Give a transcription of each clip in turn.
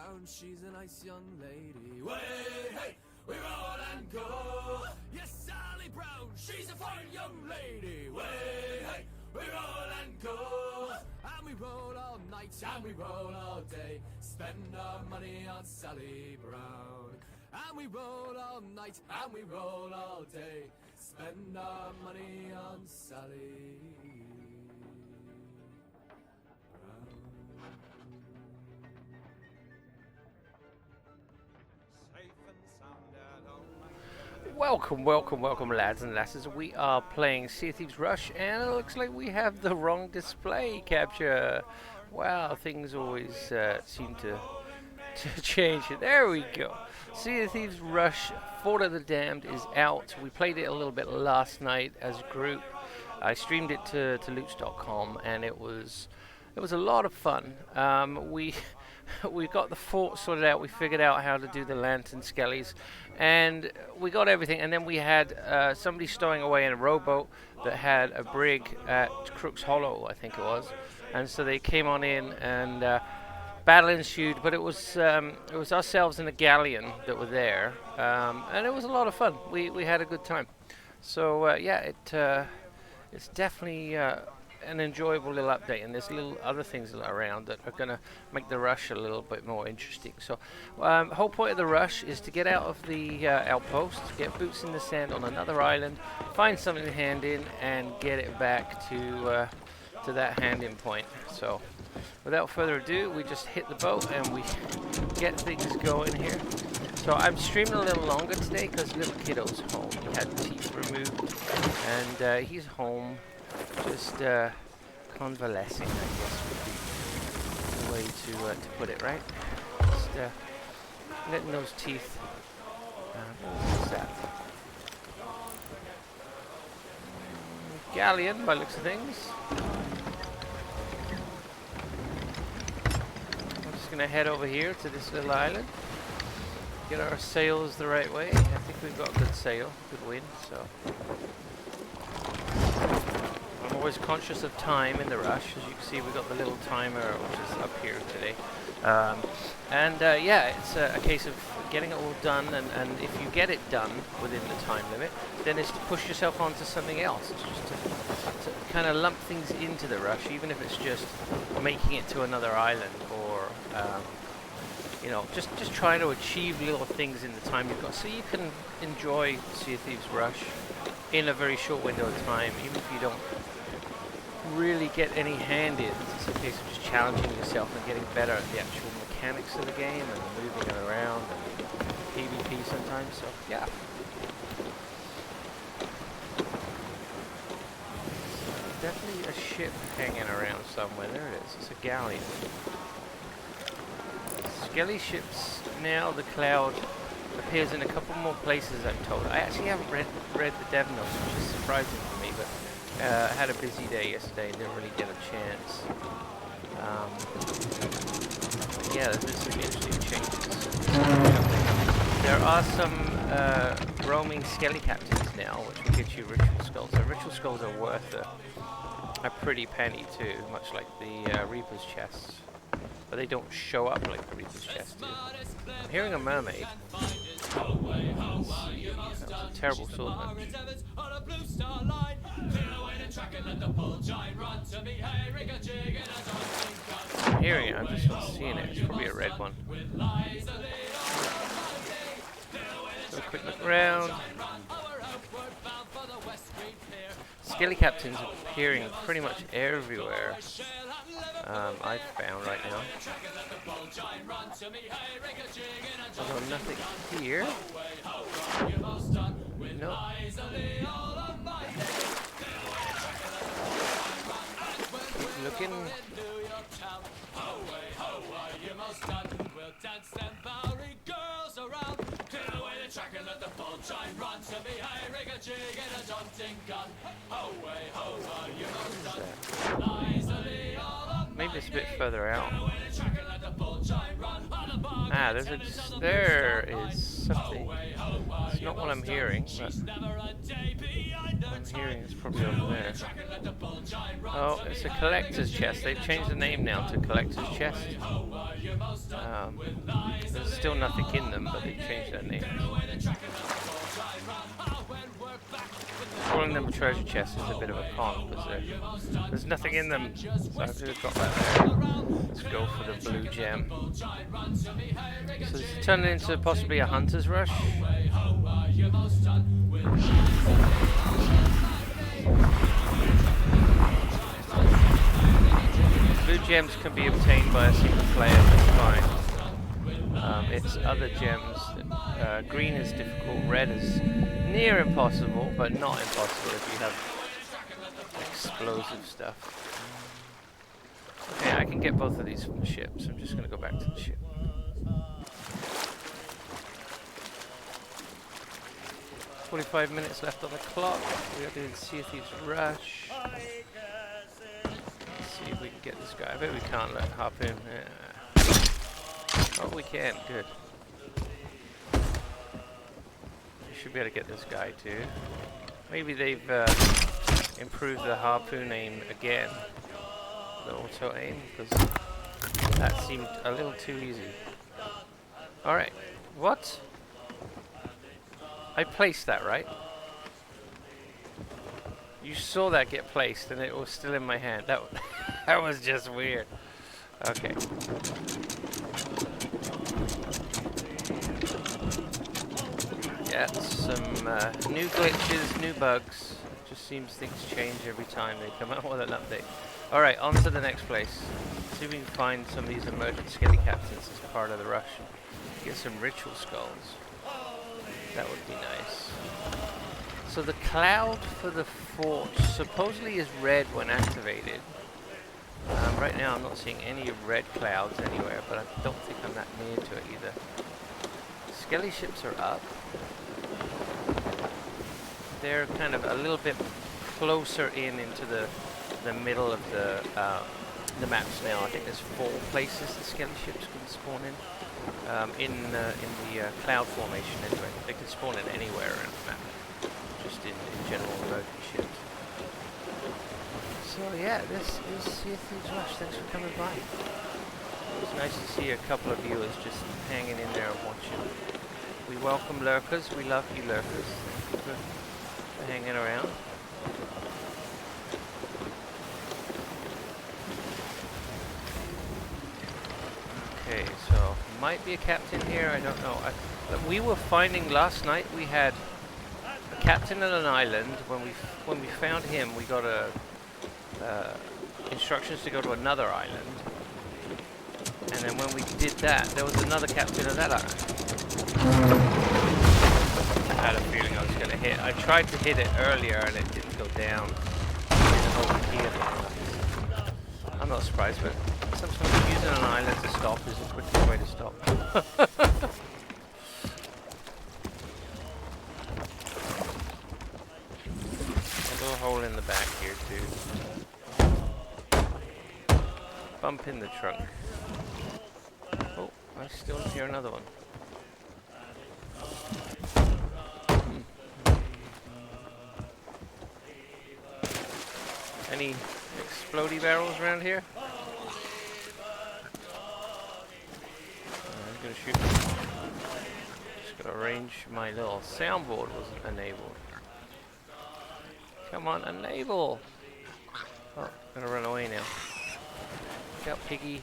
Brown, she's a nice young lady. Way, hey, we roll and go. Yes, Sally Brown, she's a fine young lady. Way, hey, we roll and go. And we roll all night and we roll all day. Spend our money on Sally Brown. And we roll all night and we roll all day. Spend our money on Sally Brown. Welcome, lads and lasses. We are playing Sea of Thieves Rush, and it looks like we have the wrong display capture. Wow, things always seem to change. There we go. Sea of Thieves Rush, Fort of the Damned is out. We played it a little bit last night as a group. I streamed it to loots.com, and it was a lot of fun. We got the fort sorted out. We figured out how to do the lantern skellies, and we got everything. And then we had somebody stowing away in a rowboat that had a brig at Crook's Hollow, I think it was. And so they came on in, and battle ensued. But it was ourselves and a galleon that were there, and it was a lot of fun. We had a good time. So yeah, it's definitely an enjoyable little update, and there's little other things around that are going to make the rush a little bit more interesting. So whole point of the rush is to get out of the outpost, get boots in the sand on another island, find something to hand in, and get it back to that hand-in point. So without further ado, we just hit the boat and we get things going here. So I'm streaming a little longer today because little kiddo's home. He had teeth removed, and he's home, just convalescing, I guess would be the way to put it, right? Just letting those teeth. What's that? Galleon, by the looks of things. I'm just gonna head over here to this little island. Get our sails the right way. I think we've got a good sail, good wind, so. I'm always conscious of time in the rush. As you can see, we've got the little timer, which is up here today. Yeah, it's a case of getting it all done, and if you get it done within the time limit, then it's to push yourself onto something else. It's just to kind of lump things into the rush, even if it's just making it to another island, or you know, just trying to achieve little things in the time you've got, so you can enjoy Sea of Thieves Rush in a very short window of time, even if you don't really get any hand-ins. It's a case of just challenging yourself and getting better at the actual mechanics of the game and moving it around and PvP sometimes, so yeah. Definitely a ship hanging around somewhere. There it is. It's a galleon. Skelly ships now. The Cloud appears in a couple more places, I'm told. I actually haven't read the dev notes, which is surprising for me, but I had a busy day yesterday, didn't really get a chance. Yeah, there's some interesting changes. There are some roaming skelly captains now, which will get you ritual skulls. So ritual skulls are worth a pretty penny too, much like the Reaper's chests. But they don't show up like the Reaper's chests do. I'm hearing a mermaid. That was a terrible swordsman. I'm hearing it, I'm just not seeing it. It's probably a red one. So a quick look around. Skelly captains are appearing pretty much everywhere. I've found right now. Although nothing here. Nope. Keep looking. Maybe it's a bit further out. Ah, there is something. It's not what I'm hearing, but what I'm hearing is probably over there. Oh, it's a collector's chest. They've changed the name now to collector's chest. There's still nothing in them, but they've changed their name. Calling them a treasure chest is a bit of a con, because there's nothing in them. So I'm going to drop that there. Let's go for the blue gem. So this is turning into possibly a hunter's rush. Blue gems can be obtained by a single player, that's fine. It's other gems. Green is difficult, red is near impossible, but not impossible if you have explosive stuff. Okay, I can get both of these from the ship, so I'm just going to go back to the ship. "45 minutes left on the clock. We are doing Sea of Thieves Rush. Let's see if we can get this guy. I bet we can't let harpoon. Oh, we can. Good. We should be able to get this guy too. Maybe they've improved the harpoon aim again. The auto aim, because that seemed a little too easy. Alright. What? I placed that, right? You saw that get placed and it was still in my hand. That was just weird. Okay. Yeah, some new glitches, new bugs. It just seems things change every time they come out with an update. Alright, on to the next place. See if we can find some of these emergent skelly captains as part of the rush. Get some ritual skulls. That would be nice. So the cloud for the fort supposedly is red when activated. Right now I'm not seeing any red clouds anywhere, but I don't think I'm that near to it either. Skelly ships are up. They're kind of a little bit closer into the middle of the maps now. I think there's 4 places the skelly ships can spawn in the cloud formation anyway. They can spawn in anywhere around the map, just in general emergent ships. So yeah, this is Sea of Thieves Rush. Thanks for coming by. It was nice to see a couple of viewers just hanging in there and watching. We welcome lurkers. We love you lurkers. Thank you for hanging around. Okay, so might be a captain here. I don't know. We were finding last night we had a captain on an island. When we found him, we got instructions to go to another island. And then when we did that, there was another captain of that island. I had a feeling I was going to hit. I tried to hit it earlier and it didn't go down. I'm not surprised, but sometimes using an island to stop is the quickest way to stop. A little hole in the back here too. Bump in the trunk. Oh, I still hear another one. Any explodey barrels around here? I'm gonna shoot. Just gotta arrange my little soundboard wasn't enabled. Come on, enable! Oh, I'm gonna run away now. Look out, piggy.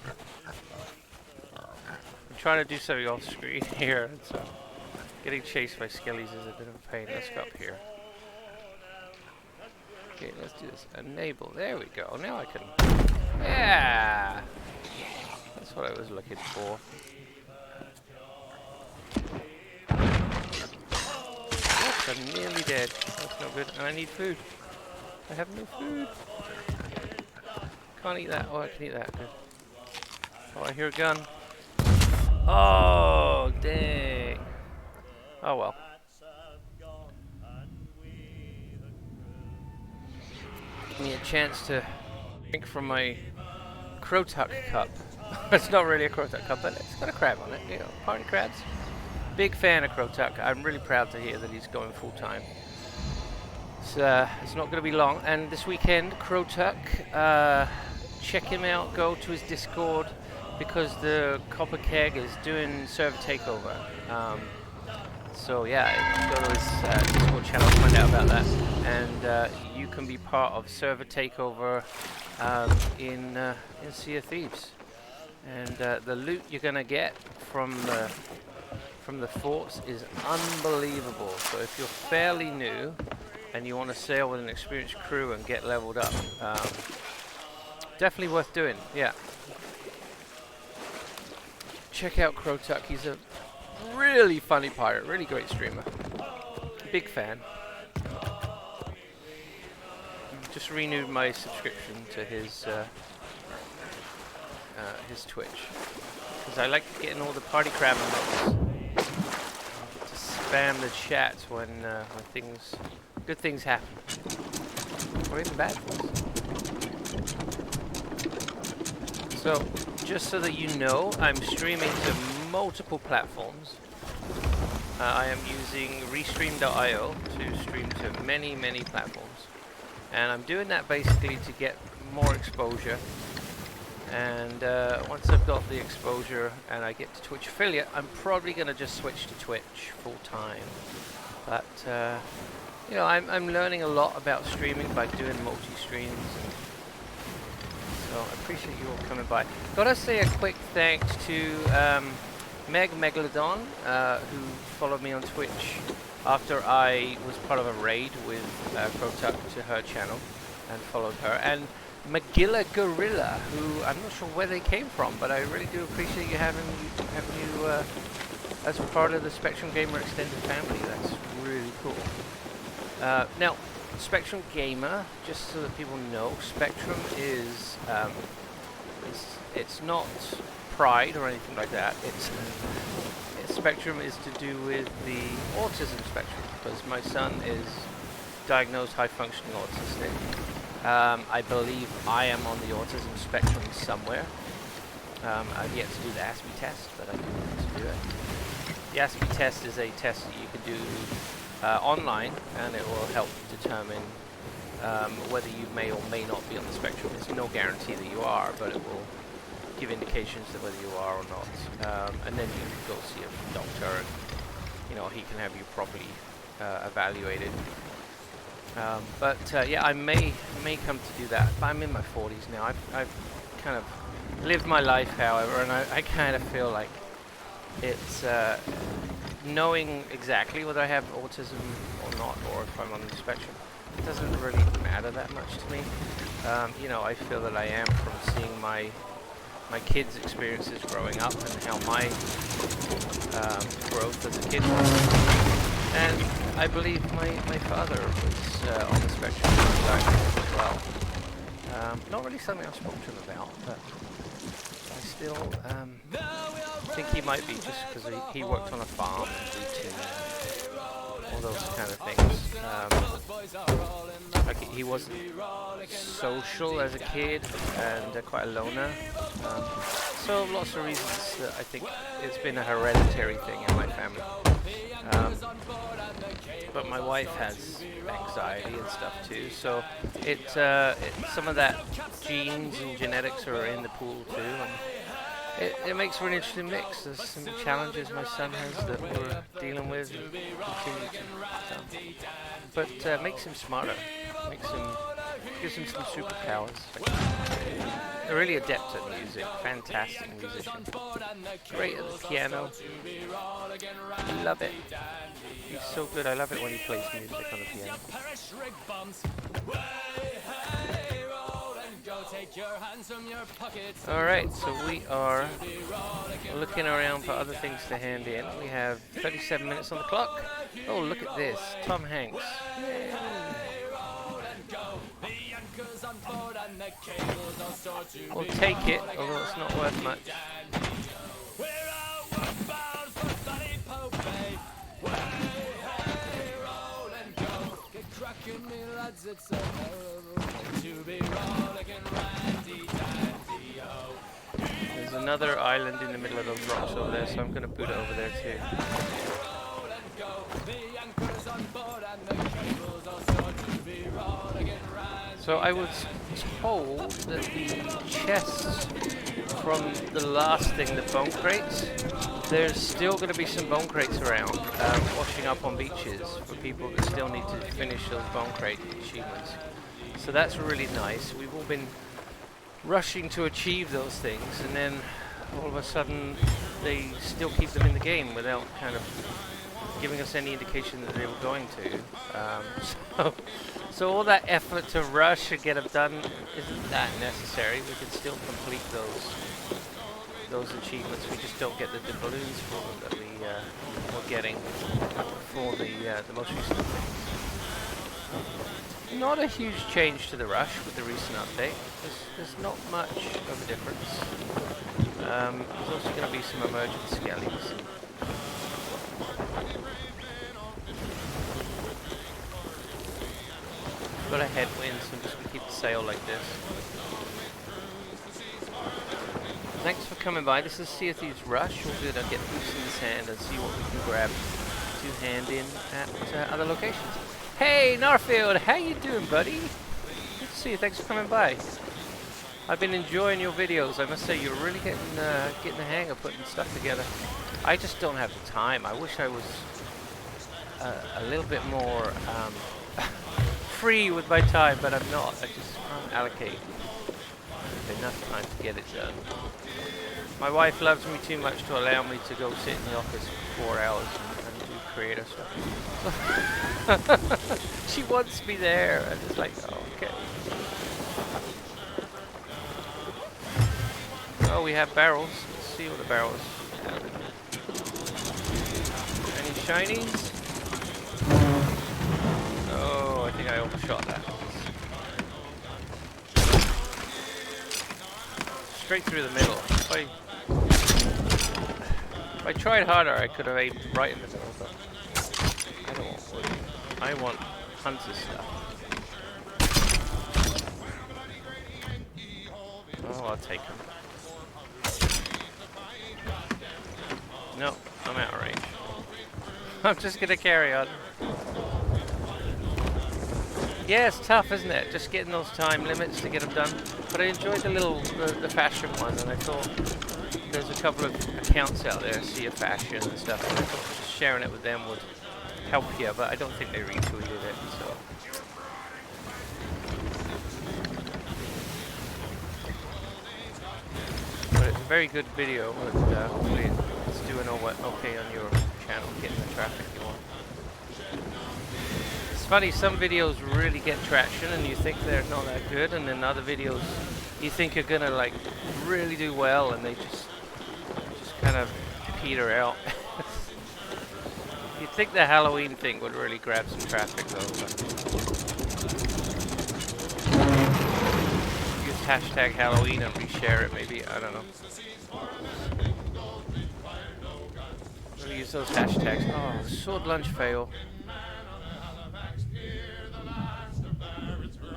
I'm trying to do something off screen here, so getting chased by skellies is a bit of a pain. Let's go up here. Okay, let's do this. Enable. There we go. Now I can... Yeah! That's what I was looking for. Yes, I'm nearly dead. That's no good. And I need food. I have no food. Can't eat that. Oh, I can eat that. Good. Oh, I hear a gun. Oh, dang. Oh, well. Give me a chance to drink from my Crotuck cup. It's not really a Crotuck cup, but it's got a crab on it. You know, party crabs. Big fan of Crotuck. I'm really proud to hear that he's going full time. It's not going to be long. And this weekend, Crotuck, check him out. Go to his Discord because the Copper Keg is doing server takeover. So yeah, go to his Discord channel to find out about that. And you can be part of server takeover in Sea of Thieves. And the loot you're going to get from the forts is unbelievable. So if you're fairly new and you want to sail with an experienced crew and get leveled up, definitely worth doing. Yeah. Check out Crotuck. He's a really funny pirate, really great streamer. Big fan. Just renewed my subscription to his Twitch because I like getting all the party crab emotes. To spam the chat when good things happen, or even bad things. So, just so that you know, I'm streaming to multiple platforms. I am using Restream.io to stream to many platforms, and I'm doing that basically to get more exposure. And once I've got the exposure and I get to Twitch affiliate, I'm probably going to just switch to Twitch full time. But you know, I'm learning a lot about streaming by doing multi-streams. So I appreciate you all coming by. Gotta say a quick thanks to Meg Megalodon, who followed me on Twitch after I was part of a raid with Crotuck to her channel and followed her. And Magilla Gorilla, who I'm not sure where they came from, but I really do appreciate you having you as part of the Spectrum Gamer extended family. That's really cool. Now, Spectrum Gamer, just so that people know, Spectrum is it's not pride or anything like that. Spectrum is to do with the autism spectrum, because my son is diagnosed high-functioning autistic. I believe I am on the autism spectrum somewhere. I've yet to do the ASPE test, but I do want to do it. The ASPE test is a test that you can do online, and it will help determine whether you may or may not be on the spectrum. There's no guarantee that you are, but it will give indications of whether you are or not. And then you can go see a doctor, and you know, he can have you properly evaluated. But yeah, I may come to do that. But I'm in my 40s now. I've kind of lived my life, however, and I kind of feel like it's knowing exactly whether I have autism or not, or if I'm on the spectrum. It doesn't really matter that much to me. You know, I feel that I am from seeing my kids' experiences growing up and how my growth as a kid was. And I believe my father was on the spectrum as well. Not really something I've spoken to him about, but I still think he might be, just because he worked on a farm and all those kind of things. Like he wasn't social as a kid and quite a loner. So lots of reasons that I think it's been a hereditary thing in my family. But my wife has anxiety and stuff too, so some of that genes and genetics are in the pool too, and it makes for an interesting mix. There's some challenges my son has that we're dealing with and continue to, but makes him smarter, gives him some superpowers. They're really adept at music, fantastic musician, great at the piano, love it. He's so good, I love it when he plays music on the piano. Alright, so we are looking around for other things to hand in. We have 37 minutes on the clock. Oh, look at this, Tom Hanks. Yay. We'll take it, although it's not worth much. There's another island in the middle of those rocks over there, so I'm going to put it over there too. So I was told that the chests from the last thing, the bone crates, there's still going to be some bone crates around, washing up on beaches for people that still need to finish those bone crate achievements. So that's really nice. We've all been rushing to achieve those things, and then all of a sudden they still keep them in the game without kind of giving us any indication that they were going to. So all that effort to rush and get them done isn't that necessary. We can still complete those achievements. We just don't get the balloons for them that we were getting for the most recent thing. Not a huge change to the rush with the recent update. There's not much of a difference. There's also going to be some emergent skellies. Got a headwind, so I'm just going to keep the sail like this. Thanks for coming by. This is Sea of Thieves Rush. We'll good. I'll get loose in the sand and see what we can grab to hand in at other locations. Hey, Narfield, how you doing, buddy? Good to see you. Thanks for coming by. I've been enjoying your videos. I must say, you're really getting the hang of putting stuff together. I just don't have the time. I wish I was a little bit more free with my time, but I'm not. I just can't allocate enough time to get it done. My wife loves me too much to allow me to go sit in the office for 4 hours and do creative stuff. She wants me there. I'm just like, oh, okay. Oh, we have barrels. Let's see what the barrels have. Any shinies? Oh, I think I overshot that. Straight through the middle. If I tried harder, I could have aimed right in the middle, but I don't want wood. I want hunter stuff. Oh, I'll take them. No, I'm out of range. I'm just gonna carry on. Yeah, it's tough, isn't it? Just getting those time limits to get them done. But I enjoyed the fashion one, and I thought there's a couple of accounts out there, see a fashion and stuff, and I thought just sharing it with them would help you, but I don't think they retweeted it, so. But it's a very good video, and hopefully it's doing okay on your channel, getting the traffic you want. It's funny, some videos really get traction and you think they're not that good, and then other videos you think are gonna like really do well and they just kind of peter out. You'd think the Halloween thing would really grab some traffic though. Use hashtag Halloween and reshare it maybe, I don't know. We'll use those hashtags. Oh, sword lunge fail.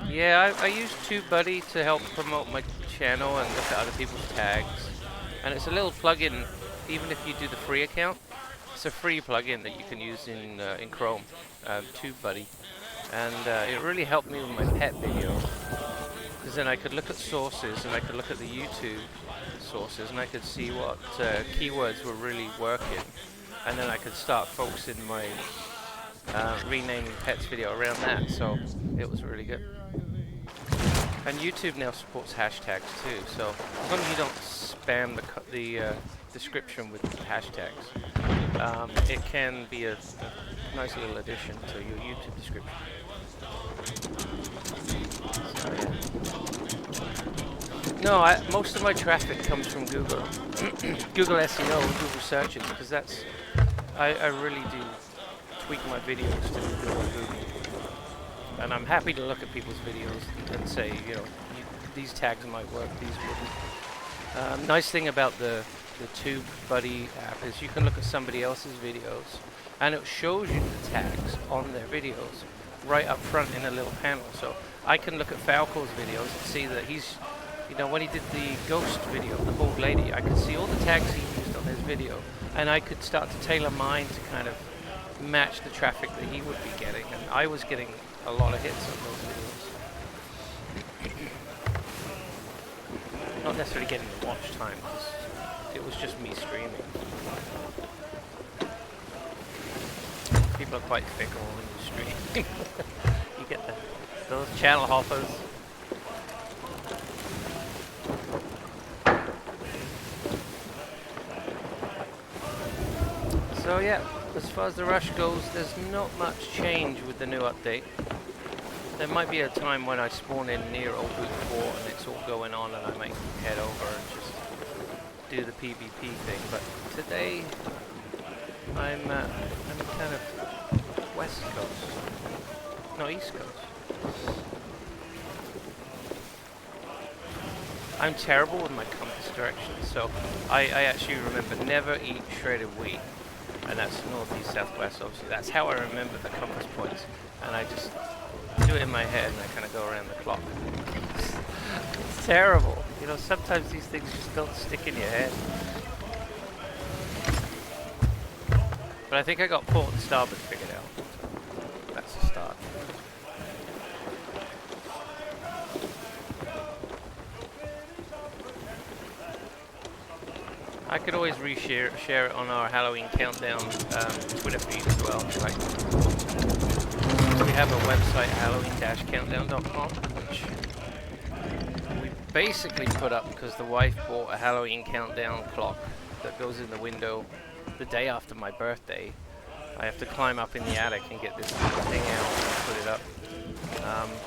Yeah, I use TubeBuddy to help promote my channel and look at other people's tags. And it's a little plugin, even if you do the free account. It's a free plugin that you can use in Chrome, TubeBuddy. And it really helped me with my pet video. Because then I could look at sources and I could look at the YouTube sources and I could see what keywords were really working. And then I could start focusing my renaming pets video around that. So it was really good. And YouTube now supports hashtags too, so as long as you don't spam the description with hashtags, it can be a nice little addition to your YouTube description. So, yeah. No, most of my traffic comes from Google, Google SEO, Google searches, because that's I really do tweak my videos to Google. And I'm happy to look at people's videos and say, you know, these tags might work, these wouldn't. Nice thing about the TubeBuddy app is you can look at somebody else's videos and it shows you the tags on their videos right up front in a little panel. So I can look at Falco's videos and see that he's You know, when he did the ghost video of the bald lady, I could see all the tags he used on his video, and I could start to tailor mine to kind of match the traffic that he would be getting, and I was getting a lot of hits on those videos. Not necessarily getting the watch time, because it was just me streaming. People are quite fickle when you stream. You get those channel hoppers. So yeah, as far as the rush goes, there's not much change with the new update. There might be a time when I spawn in near Old Boot Fort and it's all going on and I might head over and just do the PvP thing, but today I'm kind of west coast, no, east coast. I'm terrible with my compass directions, so I actually remember never eat shredded wheat, and that's northeast, southwest, obviously. That's how I remember the compass points, and I just do it in my head and I kind of go around the clock. It's terrible. You know, sometimes these things just don't stick in your head. But I think I got port and starboard figured out. So that's a start. I could always share it on our Halloween countdown Twitter feed as well. Like, we have a website, halloween-countdown.com, which we basically put up because the wife bought a Halloween countdown clock that goes in the window the day after my birthday. I have to climb up in the attic and get this thing out and put it up.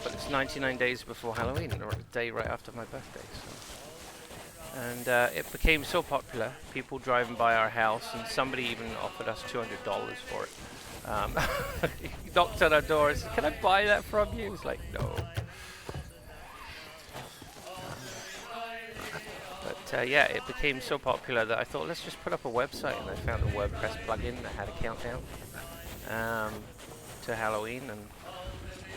But it's 99 days before Halloween, the day right after my birthday. So. And it became so popular, people driving by our house, and somebody even offered us $200 for it. He knocked on our door and said, "Can I buy that from you?" It's like, no. But yeah, it became so popular that I thought, let's just put up a website, and I found a WordPress plugin that had a countdown to Halloween, and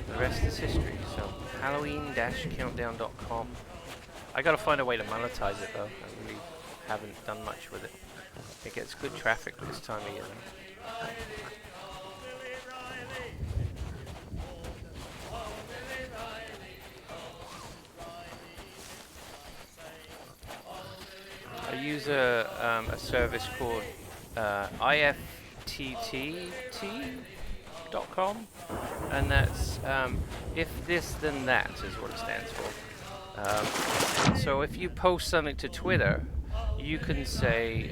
the rest is history. So halloween-countdown.com. I gotta find a way to monetize it though. I really haven't done much with it. It gets good traffic this time of year. I use a service called iftt.com, and that's if this then that is what it stands for. So if you post something to Twitter, you can say,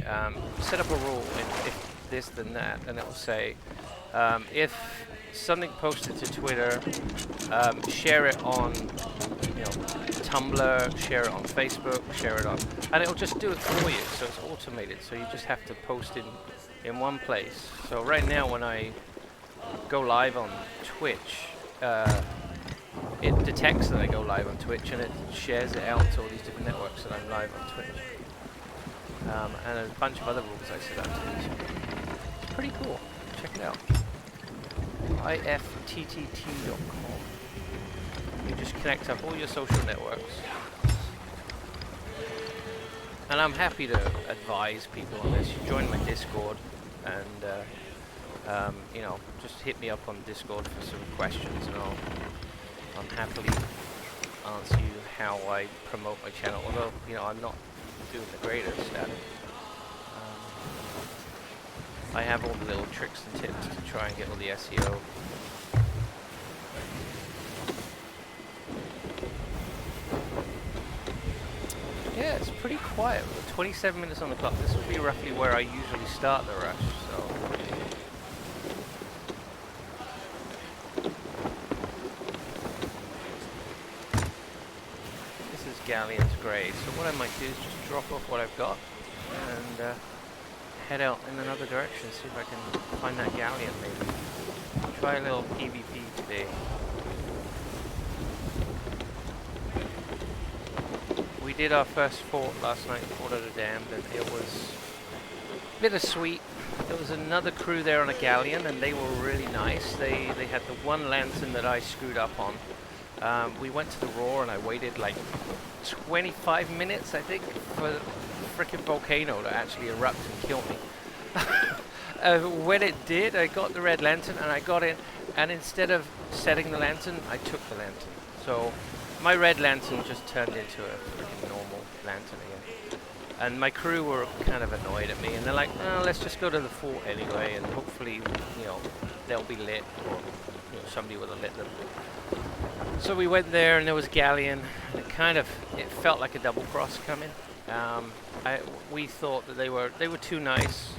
set up a rule, if this then that, and it will say, if something posted to Twitter, share it on, you know, Tumblr, share it on Facebook, share it on, and it'll just do it for you. So it's automated. So you just have to post in one place. So right now, when I go live on Twitch, it detects that I go live on Twitch and it shares it out to all these different networks that I'm live on Twitch. And a bunch of other rules I set up to do. It's pretty cool. Check it out. iftt.com. You just connect up all your social networks. And I'm happy to advise people on this. You join my Discord and you know, just hit me up on Discord for some questions and I'll happily answer you how I promote my channel, although, you know, I'm not doing the greatest at it. I have all the little tricks and tips to try and get all the SEO. Yeah, it's pretty quiet. With 27 minutes on the clock. This would be roughly where I usually start the rush, so... Galleon's grey, so what I might do is just drop off what I've got and head out in another direction, see if I can find that galleon maybe. Try a little PvP today. We did our first fort last night, Fort of the Damned, and it was bittersweet. There was another crew there on a galleon and they were really nice. They had the one lantern that I screwed up on. We went to the Roar and I waited like 25 minutes, I think, for the frickin' volcano to actually erupt and kill me. When it did, I got the red lantern and I got in, and instead of setting the lantern, I took the lantern. So my red lantern just turned into a freaking normal lantern again. And my crew were kind of annoyed at me, and they're like, oh, let's just go to the fort anyway, and hopefully, you know, they'll be lit, or you know, somebody would have lit them. So we went there, and there was Galleon, and it felt like a double cross coming. We thought that they were too nice,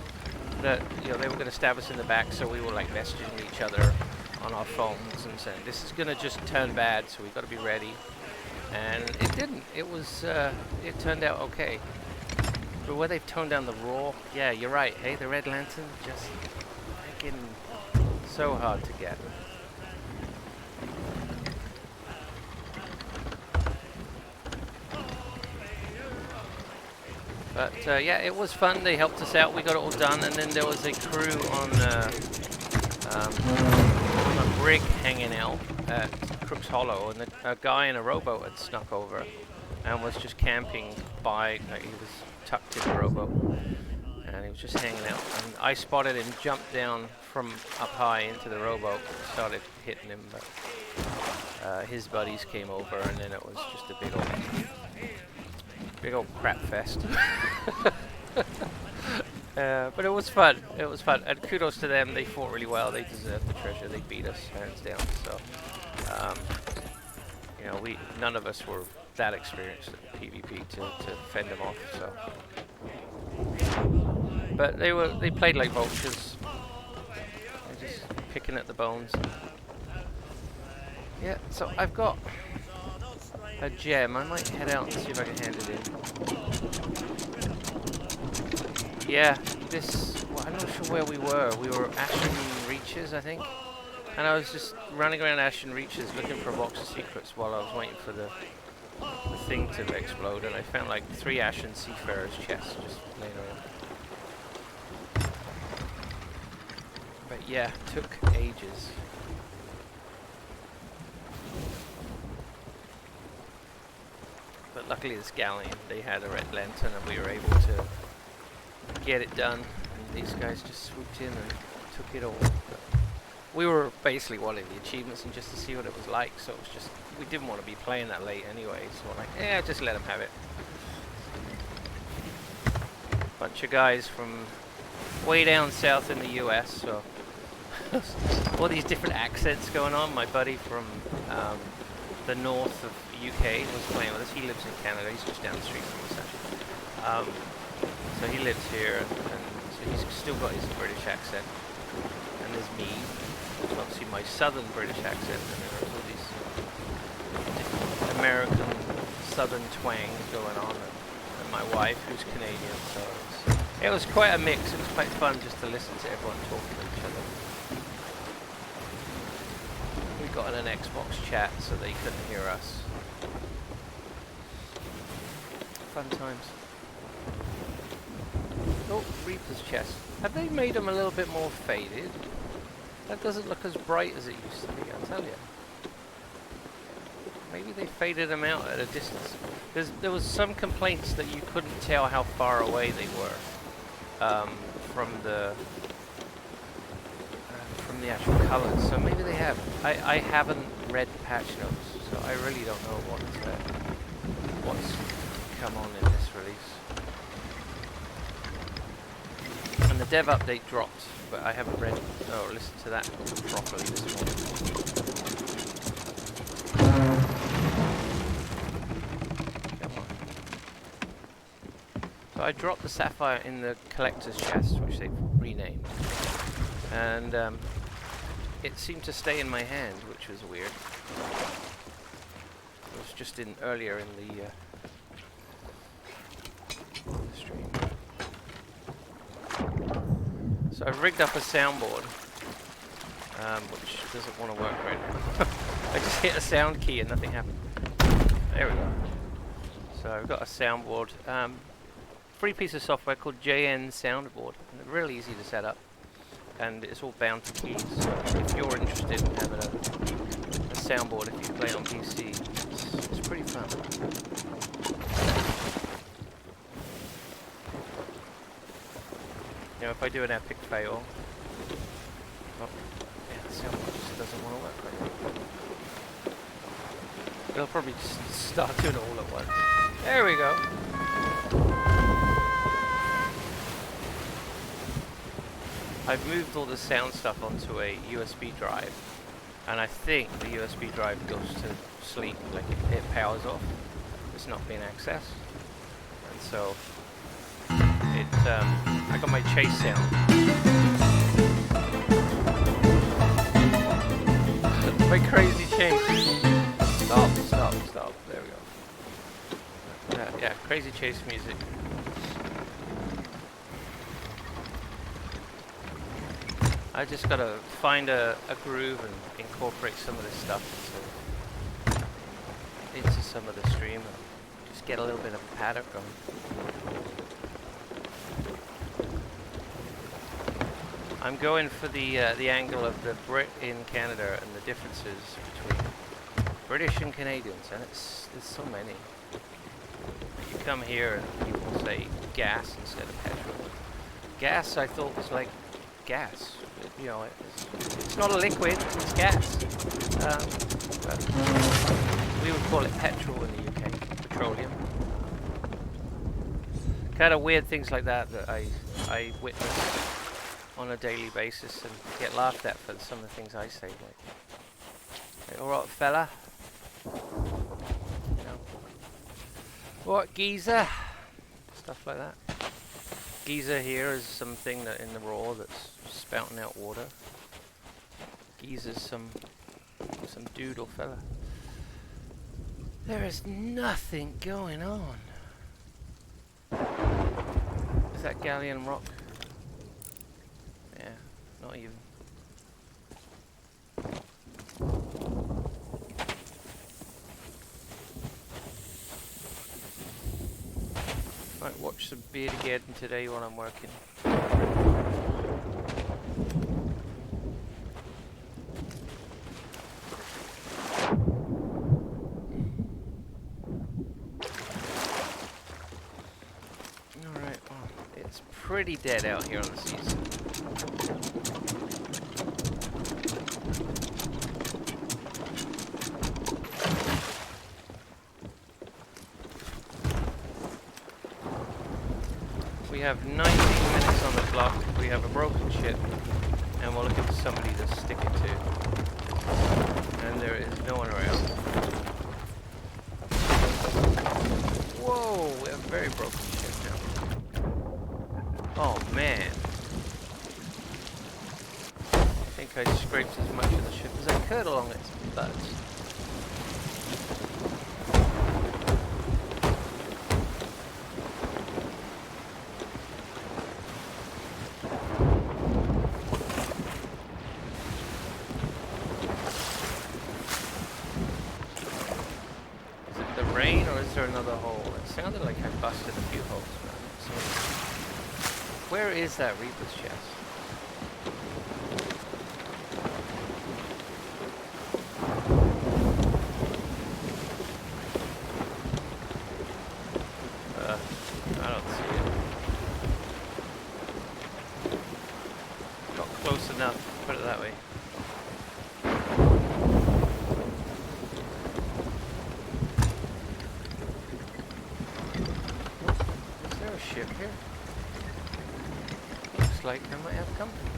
that, you know, they were going to stab us in the back, so we were like messaging each other on our phones and saying, this is going to just turn bad, so we've got to be ready. And it didn't. It was, it turned out okay. But where they've toned down the Roar, yeah, you're right. Hey, the red lantern, just freaking so hard to get. But yeah, it was fun. They helped us out. We got it all done, and then there was a crew on a brig hanging out at Crook's Hollow, and a guy in a rowboat had snuck over and was just camping by. Like, he was tucked in the rowboat, and he was just hanging out. And I spotted him, jumped down from up high into the rowboat, and started hitting him. But his buddies came over, and then it was just a big old crap fest. But it was fun. It was fun, and kudos to them. They fought really well. They deserved the treasure. They beat us hands down. So, you know, none of us were that experienced at PvP to fend them off. So, but they played like vultures. They're just picking at the bones. Yeah. So I've got a gem. I might head out and see if I can hand it in. Yeah, well, I'm not sure where we were. We were Ashen Reaches, I think. And I was just running around Ashen Reaches looking for a box of secrets while I was waiting for the thing to explode. And I found like 3 Ashen Seafarers chests just laying around. But yeah, took ages. But luckily this Galleon, they had a red lantern and we were able to get it done. And these guys just swooped in and took it all. But we were basically wanting the achievements and just to see what it was like, so it was just, we didn't want to be playing that late anyway, so we're like, yeah, just let them have it. Bunch of guys from way down south in the US, so all these different accents going on. My buddy from the north of UK was playing with us. He lives in Canada. He's just down the street from us, actually. So he lives here, and so he's still got his British accent. And there's me, which is obviously my southern British accent, and then there's all these different American southern twangs going on, and my wife, who's Canadian. So it was quite a mix. It was quite fun just to listen to everyone talking to each other. We got in an Xbox chat so they couldn't hear us. Fun times. Oh, Reaper's chest. Have they made them a little bit more faded? That doesn't look as bright as it used to be, I'll tell you. Maybe they faded them out at a distance. There was some complaints that you couldn't tell how far away they were from the actual colours. So maybe they have. I haven't read the patch notes, so I really don't know what's come on in this release. And the dev update dropped, but I haven't read or listened to that properly this morning. Come on. So I dropped the sapphire in the collector's chest, which they've renamed, and it seemed to stay in my hand, which was weird. It was just in earlier in the stream. So I've rigged up a soundboard, which doesn't want to work right now. I just hit a sound key and nothing happened. There we go. So I've got a soundboard, free piece of software called JN Soundboard, and it's really easy to set up, and it's all bound to keys. So if you're interested in having a soundboard if you play on PC. It's pretty fun. You know, if I do an epic fail, oh, yeah, the soundboard just doesn't want to work right now. It'll probably just start doing it all at once. There we go. I've moved all the sound stuff onto a USB drive, and I think the USB drive goes to sleep, like it powers off. It's not being accessed, and so I got my chase sound. My crazy chase. Stop. There we go. Yeah, crazy chase music. I just gotta find a groove and incorporate some of this stuff into some of the stream and just get a little bit of a pattern going. I'm going for the angle of the Brit in Canada and the differences between British and Canadians, and there's so many. You come here and people say gas instead of petrol. Gas I thought was like gas. You know, it's not a liquid, it's gas. But we would call it petrol in the UK, petroleum. Kind of weird things like that I witness on a daily basis and get laughed at for some of the things I say. Like, all right, fella. You know, what, geezer? Stuff like that. Geezer here is something that in the raw that's spouting out water. Geezer's some dude or fella. There is nothing going on. Is that galleon rock? Yeah, not even. Might watch some beard again today while I'm working. Alright, well, it's pretty dead out here on the seas. We have 19 minutes on the clock, we have a broken ship, and we're looking for somebody to stick it to. And there is no one around. Whoa, we have a very broken ship now. Oh man. I think I scraped as much of the ship as I could along its butt. Another hole. It sounded like I busted a few holes. So where is that Reaper's chest? I don't see it. Not close enough, put it that way. Ship here. Looks like I might have company.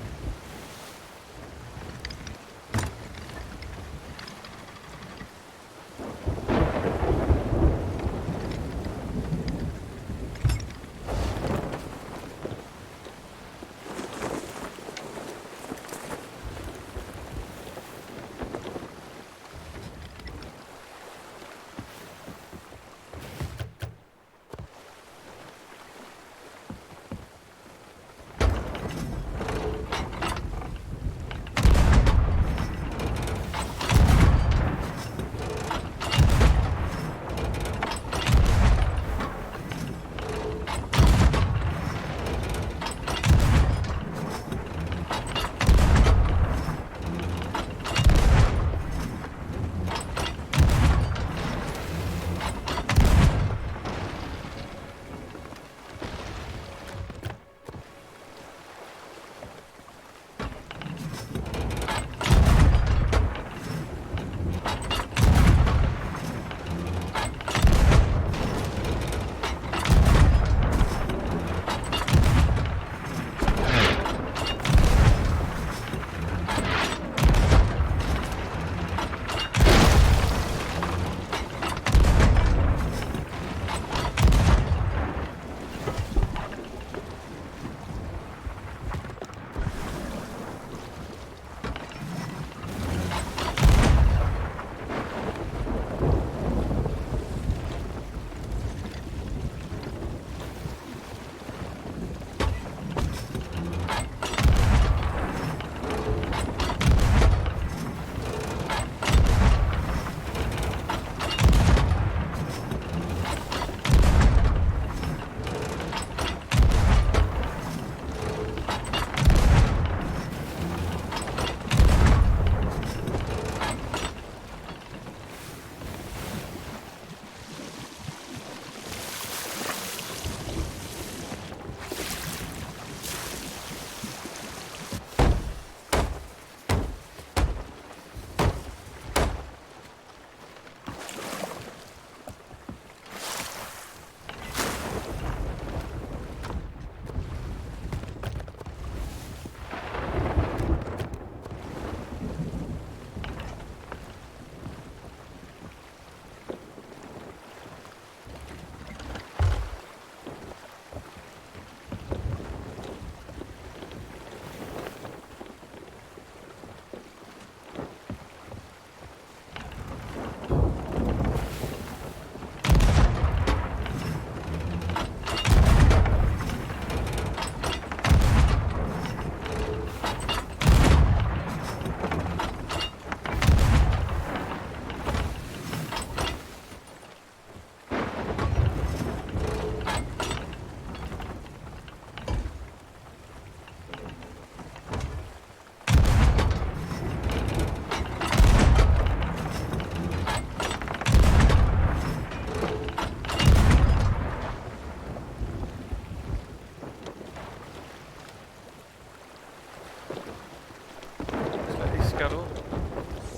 scuttled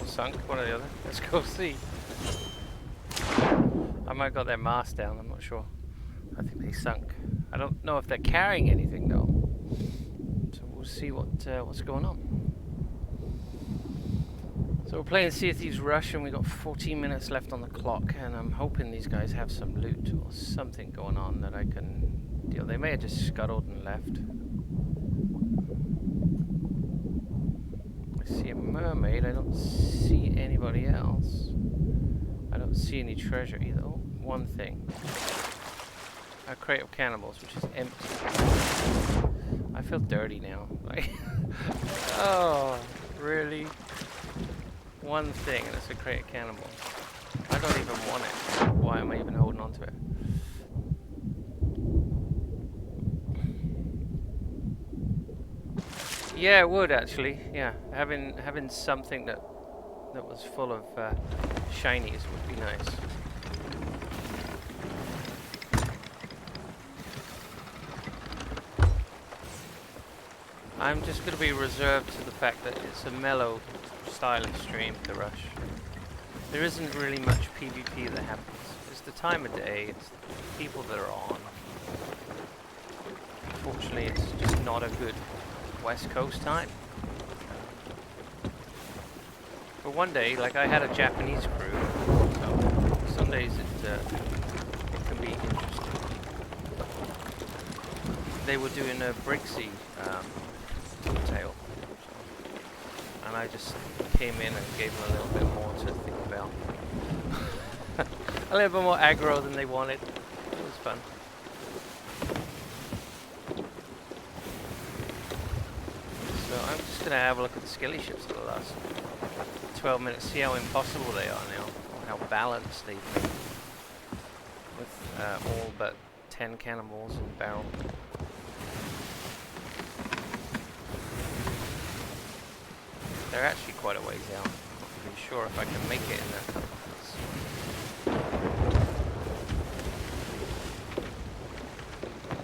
or sunk, one or the other. Let's go see. I might have got their mast down, I'm not sure. I think they sunk. I don't know if they're carrying anything though. So we'll see what's going on. So we're playing Sea of Thieves Rush and we've got 14 minutes left on the clock, and I'm hoping these guys have some loot or something going on that I can deal. They may have just scuttled and left. I see a mermaid, I don't see anybody else. I don't see any treasure either. Oh, one thing. A crate of cannibals, which is empty. I feel dirty now. Like, oh, really? One thing, and it's a crate of cannibals. I don't even want it. Why am I even holding on to it? Yeah, it would actually. Yeah, having something that was full of shinies would be nice. I'm just going to be reserved to the fact that it's a mellow stylish stream, the Rush. There isn't really much PvP that happens. It's the time of day, it's the people that are on. Unfortunately, it's just not a good West Coast time. But one day, like I had a Japanese crew, so some days it can be interesting. They were doing a Brixie tail. And I just came in and gave them a little bit more to think about. A little bit more aggro than they wanted. It was fun. So I'm just going to have a look at the skilly ships for the last 12 minutes, see how impossible they are now, or how balanced they've been. With all but 10 cannonballs in the barrel. They're actually quite a ways out. I'm not really sure if I can make it in there.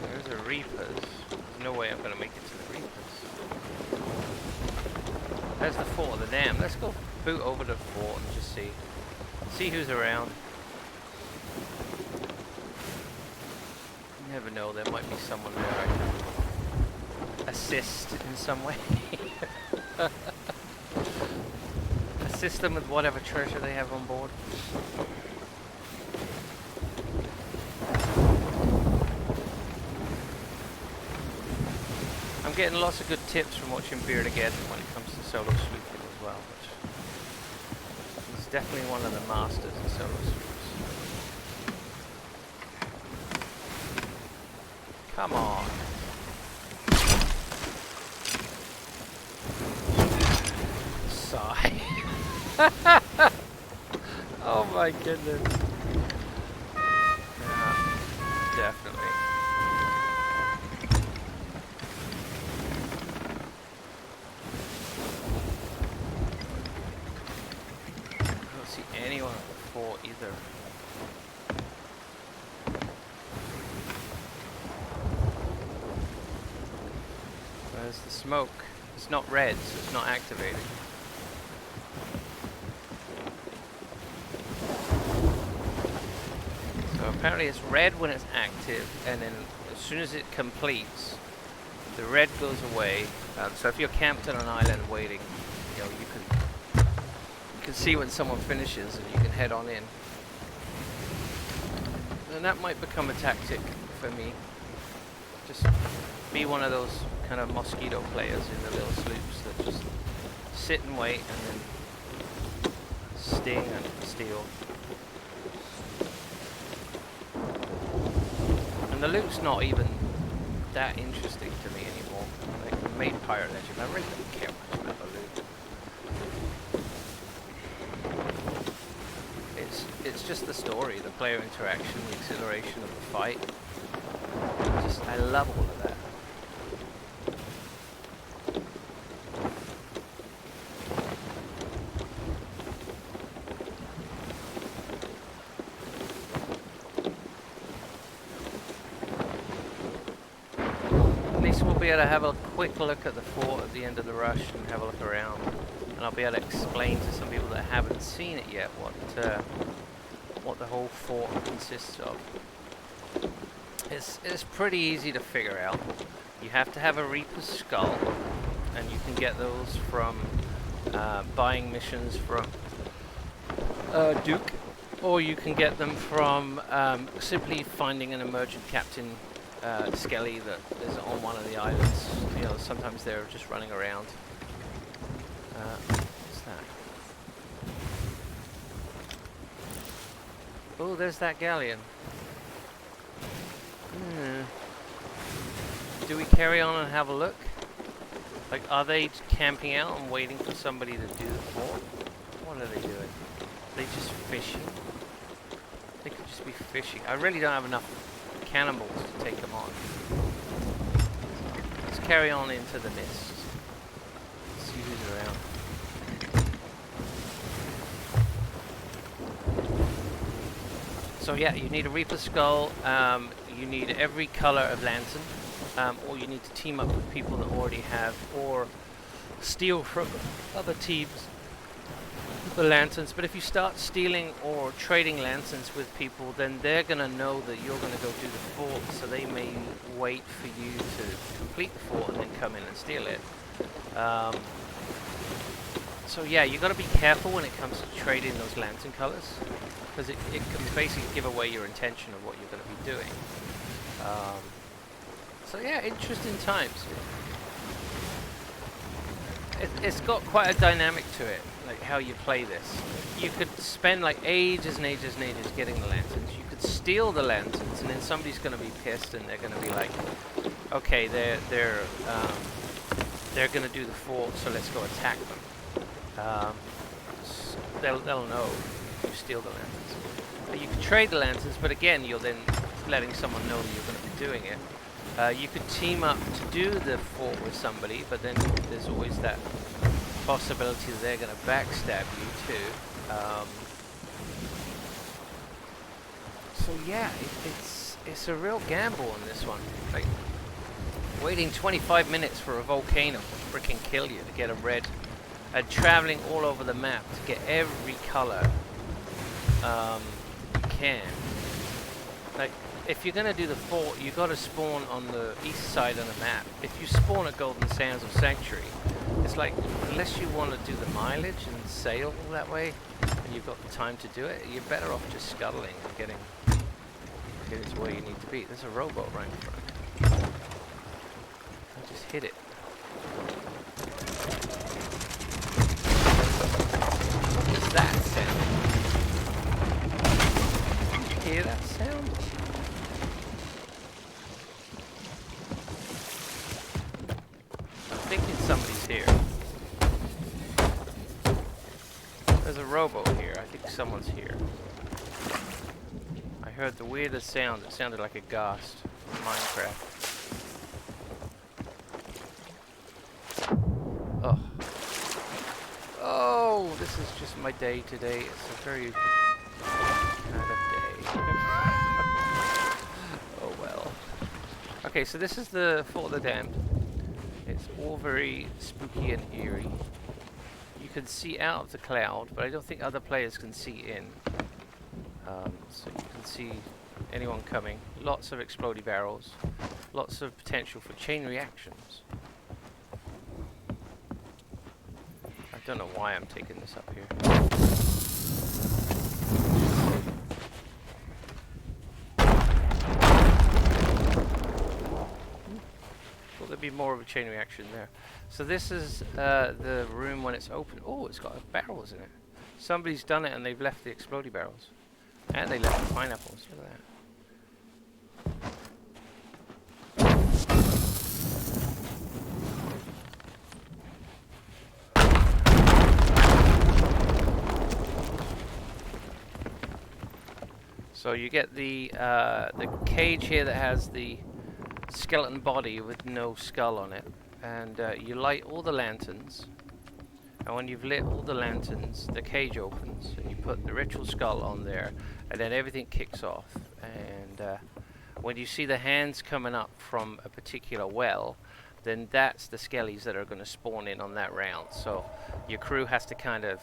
There's a Reapers. There's no way I'm going to make it to the Reapers. There's the fort of the dam. Let's go boot over to the fort and just see who's around. You never know, there might be someone there I can assist in some way. Assist them with whatever treasure they have on board. I'm getting lots of good tips from watching Beardageddon when it comes to solo sleuthing as well. He's definitely one of the masters in solo sleuths. Come on. Sigh. Oh my goodness. Yeah, definitely. I don't see anyone at the fort either. Where's the smoke? It's not red, so it's not activated. Apparently it's red when it's active, and then as soon as it completes, the red goes away. So if you're camped on an island waiting, you know, you can see when someone finishes, and you can head on in. And that might become a tactic for me. Just be one of those kind of mosquito players in the little sloops that just sit and wait, and then sting and steal. And the loot's not even that interesting to me anymore. Like the main pirate legend, I really don't care much about the loot. It's just the story, the player interaction, the exhilaration of the fight. I love all of that. be able to have a quick look at the fort at the end of the rush and have a look around, and I'll be able to explain to some people that haven't seen it yet what the whole fort consists of. It's pretty easy to figure out. You have to have a Reaper's Skull, and you can get those from buying missions from Duke, or you can get them from simply finding an emergent captain Skelly that is on one of the islands. You know, sometimes they're just running around. What's that? Oh, there's that galleon. Do we carry on and have a look? Like, are they camping out and waiting for somebody to do the fort? What are they doing? Are they just fishing? They could just be fishing. I really don't have enough cannonballs to take them on. Let's carry on into the mist. See who's around. So yeah, you need a Reaper's Skull. You need every color of lantern. Or you need to team up with people that already have, or steal from other teams the lanterns. But if you start stealing or trading lanterns with people, then they're going to know that you're going to go do the fort, so they may wait for you to complete the fort and then come in and steal it. So yeah, you got to be careful when it comes to trading those lantern colors, because it can basically give away your intention of what you're going to be doing. So yeah, interesting times. It's got quite a dynamic to it, like how you play this. You could spend like ages and ages and ages getting the lanterns. You could steal the lanterns, and then somebody's going to be pissed, and they're going to be like, okay, they're going to do the fort, so let's go attack them. They'll know if you steal the lanterns. You can trade the lanterns, but again, you're then letting someone know that you're going to be doing it. You could team up to do the fort with somebody, but then there's always that possibility that they're going to backstab you too. So yeah, it's a real gamble on this one. Like waiting 25 minutes for a volcano to freaking kill you to get a red, and traveling all over the map to get every color you can. Like, if you're going to do the fort, you got to spawn on the east side of the map. If you spawn at Golden Sands or Sanctuary, it's like, unless you want to do the mileage and sail that way, and you've got the time to do it, you're better off just scuttling and getting to where you need to be. There's a rowboat right in front. I just hit it. What's that sound? Did you hear that sound? I'm thinking somebody's here. There's a rowboat here. I think someone's here. I heard the weirdest sound. It sounded like a ghast from Minecraft. Oh. Oh, this is just my day today. It's a very kind of day. Oh well. Okay, so this is the Fort of the Damned. It's all very spooky and eerie. You can see out of the cloud, but I don't think other players can see in. So you can see anyone coming. Lots of explodey barrels. Lots of potential for chain reactions. I don't know why I'm taking this up here. Thought there'd be more of a chain reaction there. So this is the room when it's open. Oh, it's got barrels in it. Somebody's done it and they've left the explodey barrels. And they left the pineapples. Look at that. So you get the cage here that has the skeleton body with no skull on it, and you light all the lanterns, and when you've lit all the lanterns, the cage opens, and you put the ritual skull on there, and then everything kicks off. And when you see the hands coming up from a particular well, then that's the skellies that are going to spawn in on that round. So your crew has to kind of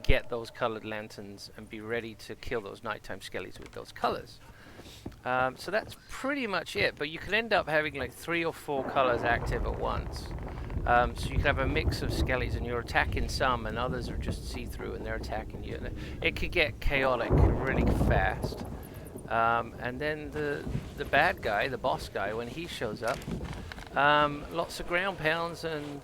get those colored lanterns and be ready to kill those nighttime skellies with those colors. So that's pretty much it, but you can end up having like 3 or 4 colors active at once. So you can have a mix of skellies, and you're attacking some and others are just see-through and they're attacking you. It could get chaotic really fast. And then the bad guy, the boss guy, when he shows up, lots of ground pounds and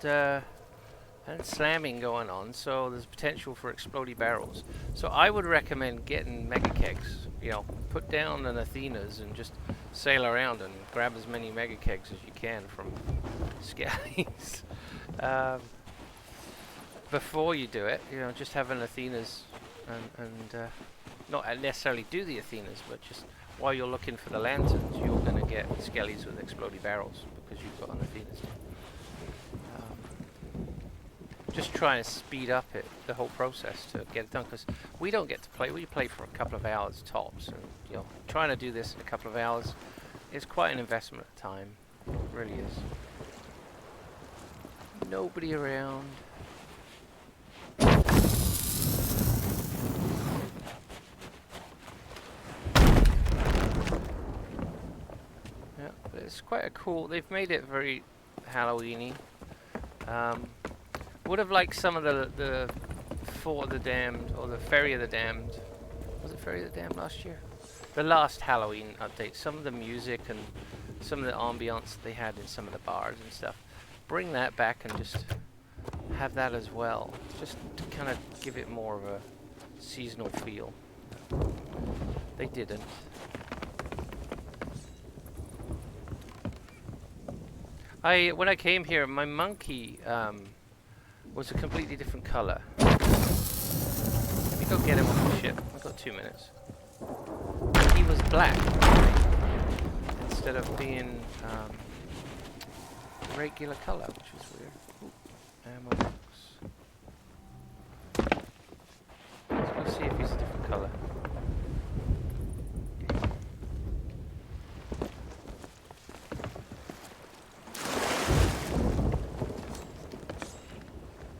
slamming going on, so there's potential for explodey barrels. So I would recommend getting mega kegs. You know, put down an Athena's and just sail around and grab as many mega kegs as you can from skellies. Before you do it, you know, just have an Athena's and not necessarily do the Athena's, but just while you're looking for the lanterns, you're going to get skellies with explodey barrels because you've got an Athena's. Just try and speed up the whole process to get it done, because we don't get to play. We play for a couple of hours tops, and you know, trying to do this in a couple of hours is quite an investment of time. It really is. Nobody around. Yeah, but it's quite a cool. They've made it very Halloween-y. Would have liked some of the Fort of the Damned, or the Ferry of the Damned. Was it Ferry of the Damned last year? The last Halloween update. Some of the music and some of the ambiance they had in some of the bars and stuff. Bring that back and just have that as well. Just to kind of give it more of a seasonal feel. They didn't. When I came here, my monkey was a completely different color. Let me go get him off the ship. I've got 2 minutes. He was black instead of being regular color, which is weird. Ooh, ammo box. Let's go see if he's a different color.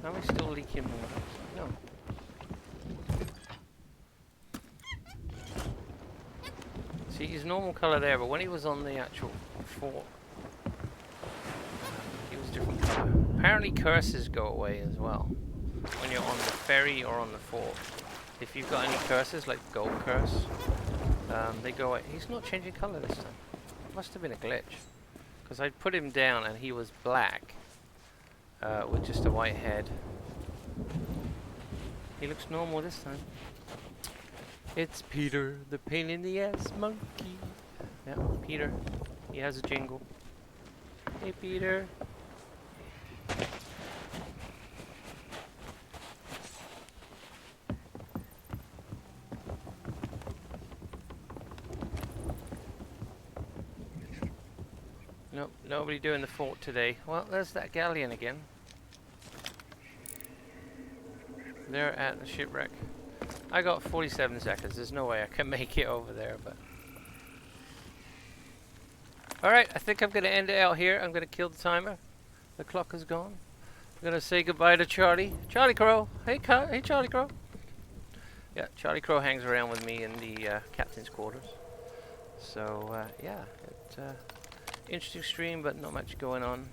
Are we still leaking more? No. See, he's normal colour there, but when he was on the actual fort, he was different colour. Apparently curses go away as well when you're on the ferry or on the fort. If you've got any curses, like gold curse, they go away. He's not changing colour this time. Must have been a glitch. Because I put him down and he was black. With just a white head. He looks normal this time. It's Peter, the pain in the ass monkey. Yeah, Peter. He has a jingle. Hey, Peter. Nope, nobody doing the fort today. Well, there's that galleon again. They're at the shipwreck. I got 47 seconds. There's no way I can make it over there, but... Alright, I think I'm going to end it out here. I'm going to kill the timer. The clock is gone. I'm going to say goodbye to Charlie. Charlie Crow! Hey, hey Charlie Crow! Yeah, Charlie Crow hangs around with me in the captain's quarters. So, yeah, it's interesting stream, but not much going on.